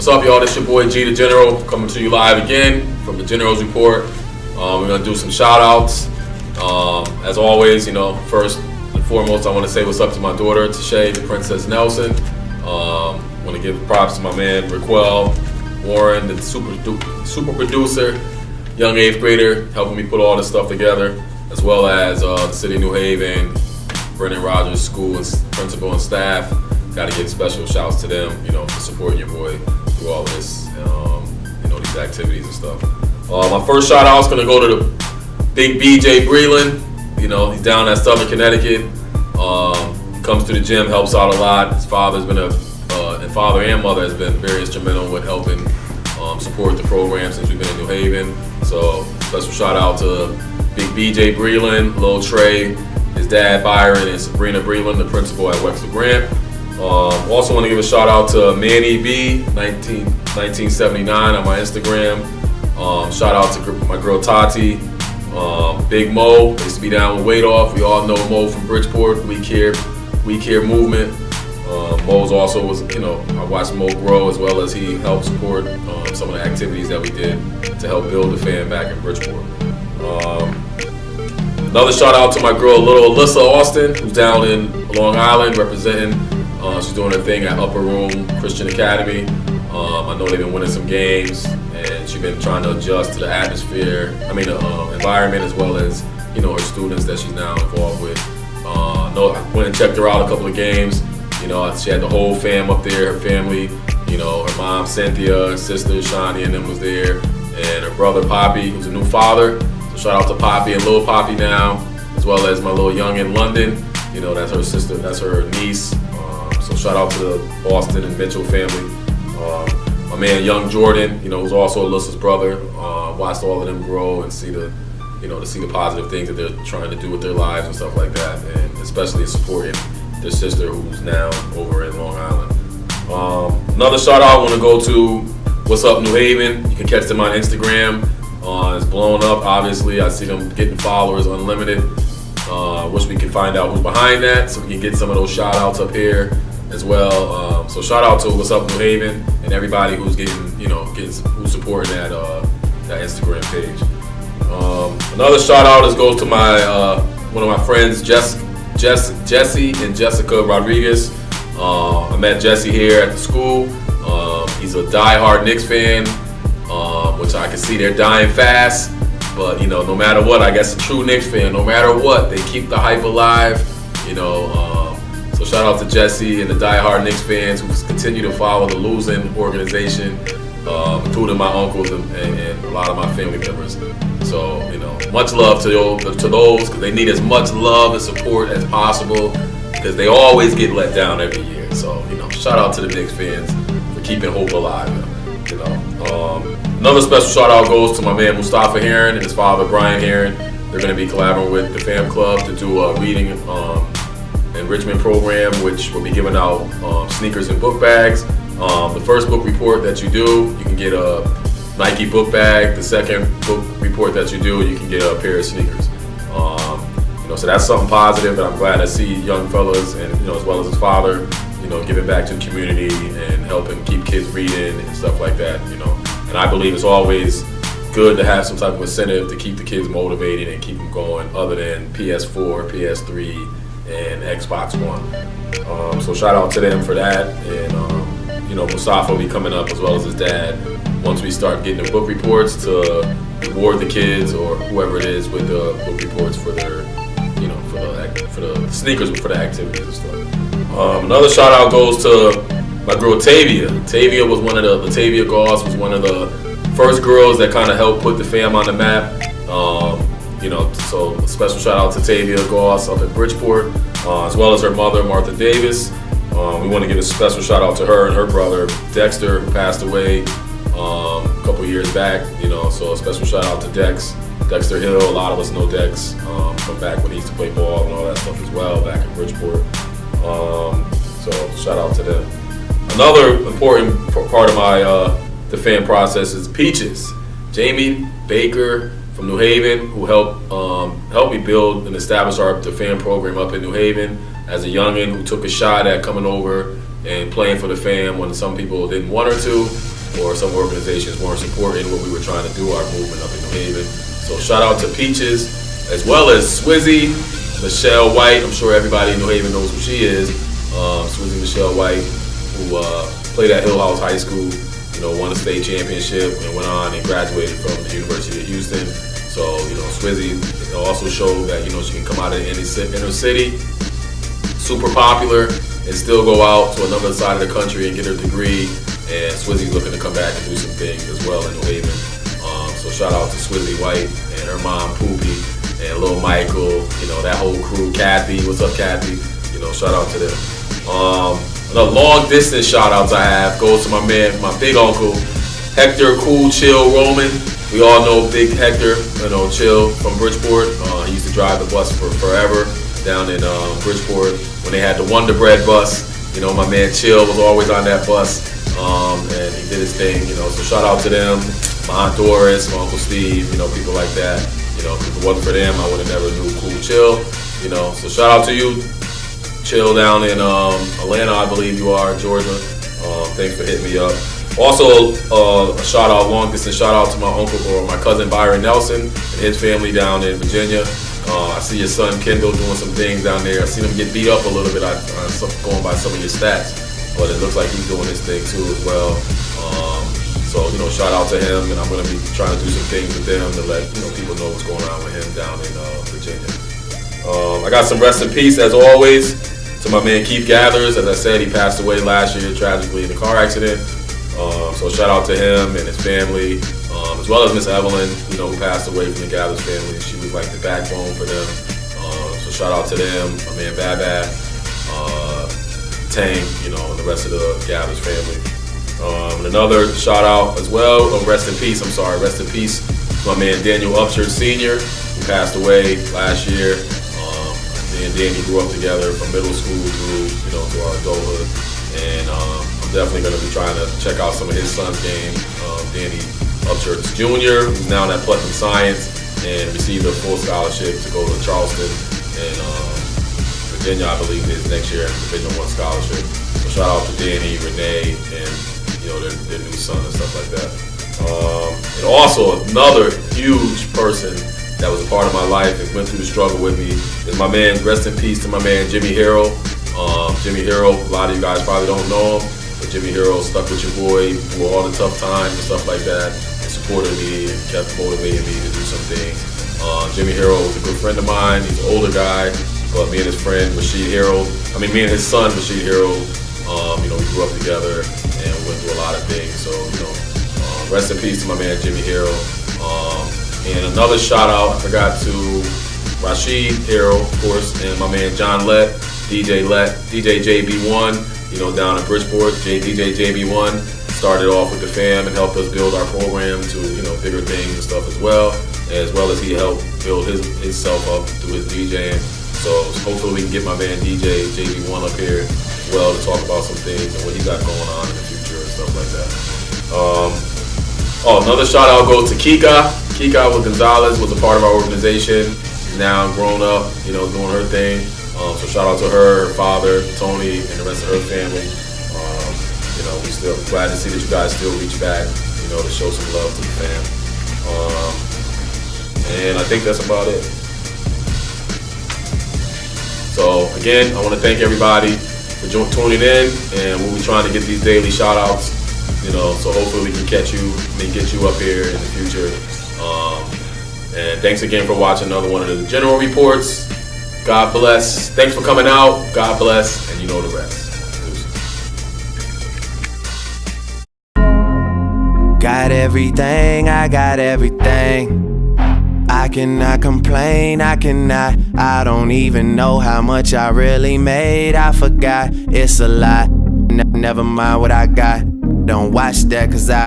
What's up, y'all? This your boy G the General coming to you live again from the General's Report. We're gonna do some shout outs. As always, first and foremost, I want to say what's up to my daughter, Tashay, the Princess Nelson. Want to give props to my man, Raquel Warren, the super producer, young 8th grader, helping me put all this stuff together, as well as the City of New Haven, Brendan Rogers School principal and staff. Got to give special shouts to them, for supporting your boy through all of this, these activities and stuff. My first shout out is going to go to the big BJ Breland. He's down at Southern Connecticut. He comes to the gym, helps out a lot. His father's been and father and mother has been very instrumental with helping support the program since we've been in New Haven. So special shout out to big BJ Breland, Lil Trey, his dad Byron, and Sabrina Breland, the principal at Wexler Grant. Also want to give a shout out to Manny B, 1979 on my Instagram. Shout out to my girl Tati, Big Mo. Used to be down with Weight Off. We all know Mo from Bridgeport. We Care movement. Mo's also was, I watched Mo grow, as well as he helped support some of the activities that we did to help build the FAM back in Bridgeport. Another shout out to my girl, little Alyssa Austin, who's down in Long Island representing. She's doing her thing at Upper Room Christian Academy. I know they've been winning some games, and she's been trying to adjust to the environment, as well as her students that she's now involved with. I went and checked her out a couple of games. She had the whole fam up there, her family. Her mom Cynthia, her sister Shani, and them was there, and her brother Poppy, who's a new father. So shout out to Poppy and Lil Poppy now, as well as my little young in London. That's her sister, that's her niece. So shout out to the Austin and Mitchell family. My man Young Jordan, who's also Alyssa's brother. Watched all of them grow and see the positive things that they're trying to do with their lives and stuff like that, and especially supporting their sister who's now over in Long Island. Another shout out I want to go to What's Up New Haven. You can catch them on Instagram. It's blown up, obviously. I see them getting followers unlimited. Wish we could find out who's behind that so we can get some of those shout outs up here as well. So shout out to What's Up New Haven and everybody who's who's supporting that Instagram page. Another shout out goes to my one of my friends, Jesse and Jessica Rodriguez. I met Jesse here at the school. He's a die-hard Knicks fan, which I can see they're dying fast. But no matter what, I guess a true Knicks fan, no matter what, they keep the hype alive. So shout out to Jesse and the die-hard Knicks fans who continue to follow the losing organization, including my uncles and a lot of my family members. So much love to those, because they need as much love and support as possible, because they always get let down every year. So shout out to the Knicks fans for keeping hope alive. Another special shout out goes to my man Mustafa Heron and his father Brian Heron. They're going to be collaborating with the FAM Club to do a reading enrichment program, which will be giving out sneakers and book bags. The first book report that you do, you can get a Nike book bag. The second book report that you do, you can get a pair of sneakers. So that's something positive, and I'm glad to see young fellas and as well as his father, giving back to the community and helping keep kids reading and stuff like that. And I believe it's always good to have some type of incentive to keep the kids motivated and keep them going, other than PS4, PS3, and Xbox One. So shout out to them for that, and Mustafa will be coming up, as well as his dad, once we start getting the book reports, to reward the kids or whoever it is with the book reports for their, for the sneakers, for the activities and stuff. Another shout out goes to my girl Tavia. Tavia was Tavia Goss was one of the first girls that kind of helped put the FAM on the map. So a special shout out to Tavia Goss up in Bridgeport, as well as her mother, Martha Davis. We want to give a special shout out to her and her brother, Dexter, who passed away a couple years back. So a special shout out to Dexter Hill. A lot of us know Dex from back when he used to play ball and all that stuff as well, back in Bridgeport. So shout out to them. Another important part of my the FAM process is Peaches. Jamie Baker from New Haven, who helped me build and establish the FAM program up in New Haven as a youngin' who took a shot at coming over and playing for the FAM when some people didn't want her to. or some organizations weren't supporting what we were trying to do, our movement up in New Haven. So shout out to Peaches, as well as Swizzy, Michelle White. I'm sure everybody in New Haven knows who she is. Swizzy Michelle White, who played at Hill House High School, won a state championship and went on and graduated from the University of Houston. So, Swizzy also showed that, she can come out of the inner city, super popular, and still go out to another side of the country and get her degree. And Swizzy's looking to come back and do some things as well in New Haven. So shout out to Swizzy White and her mom, Poopy, and little Michael, that whole crew. Kathy, what's up, Kathy? Shout out to them. The long distance shout outs I have goes to my man, my big uncle, Hector Cool Chill Roman. We all know Big Hector, Chill from Bridgeport. He used to drive the bus for forever down in Bridgeport when they had the Wonder Bread bus. My man Chill was always on that bus, and he did his thing. So shout out to them, my Aunt Doris, my Uncle Steve, people like that. If it wasn't for them, I would have never knew Cool Chill. So shout out to you, Chill, down in Atlanta, I believe you are, Georgia. Thanks for hitting me up. Also, a shout out, long distance shout out to my uncle or my cousin Byron Nelson and his family down in Virginia. I see your son Kendall doing some things down there. I seen him get beat up a little bit going by some of your stats, but it looks like he's doing his thing too as well. So shout out to him, and I'm going to be trying to do some things with them to let people know what's going on with him down in Virginia. I got some rest in peace as always to my man Keith Gathers. As I said, he passed away last year tragically in a car accident. So shout out to him and his family, as well as Miss Evelyn, who passed away from the Gathers family. She was like the backbone for them. So shout out to them, my man Babad, Tang, and the rest of the Gathers family. And another shout out as well, rest in peace to my man Daniel Upchurch Sr., who passed away last year. Me and Danny grew up together from middle school through, to our adulthood. And I'm definitely going to be trying to check out some of his son's game. Danny Upchurch Jr., who's now at Putnam Science and received a full scholarship to go to Charleston and Virginia, I believe, is next year, a Division I scholarship. So shout out to Danny, Renee, and their new son and stuff like that. And also another huge person that was a part of my life and went through the struggle with me is my man, rest in peace to my man Jimmy Hero. Jimmy Hero, a lot of you guys probably don't know him, but Jimmy Hero stuck with your boy through all the tough times and stuff like that, and supported me and kept motivating me to do some things. Jimmy Hero was a good friend of mine. He's an older guy, but me and his friend me and his son Rashid Hero, we grew up together and went through a lot of things. So rest in peace to my man Jimmy Hero. And another shout out, I forgot to Rashid Hero, of course, and my man John Lett, DJ JB1, down in Bridgeport. DJ JB1 started off with the FAM and helped us build our program to, bigger things and stuff as well as he helped build himself up through his DJing. So hopefully we can get my man DJ JB1 up here as well to talk about some things and what he got going on in the future and stuff like that. Another shout out goes to Kika. Kika Gonzalez was a part of our organization. She's now grown up, doing her thing. So shout out to her father, Tony, and the rest of her family. We still glad to see that you guys still reach back, to show some love to the fam. And I think that's about it. So again, I want to thank everybody for tuning in, and we'll be trying to get these daily shout outs, so hopefully we can get you up here in the future. And thanks again for watching another one of the General Reports. God bless. Thanks for coming out. God bless, and you know the rest. Got everything, I got everything. I cannot complain, I don't even know how much I really made. I forgot, it's a lot. Never mind what I got. Don't watch that, cause I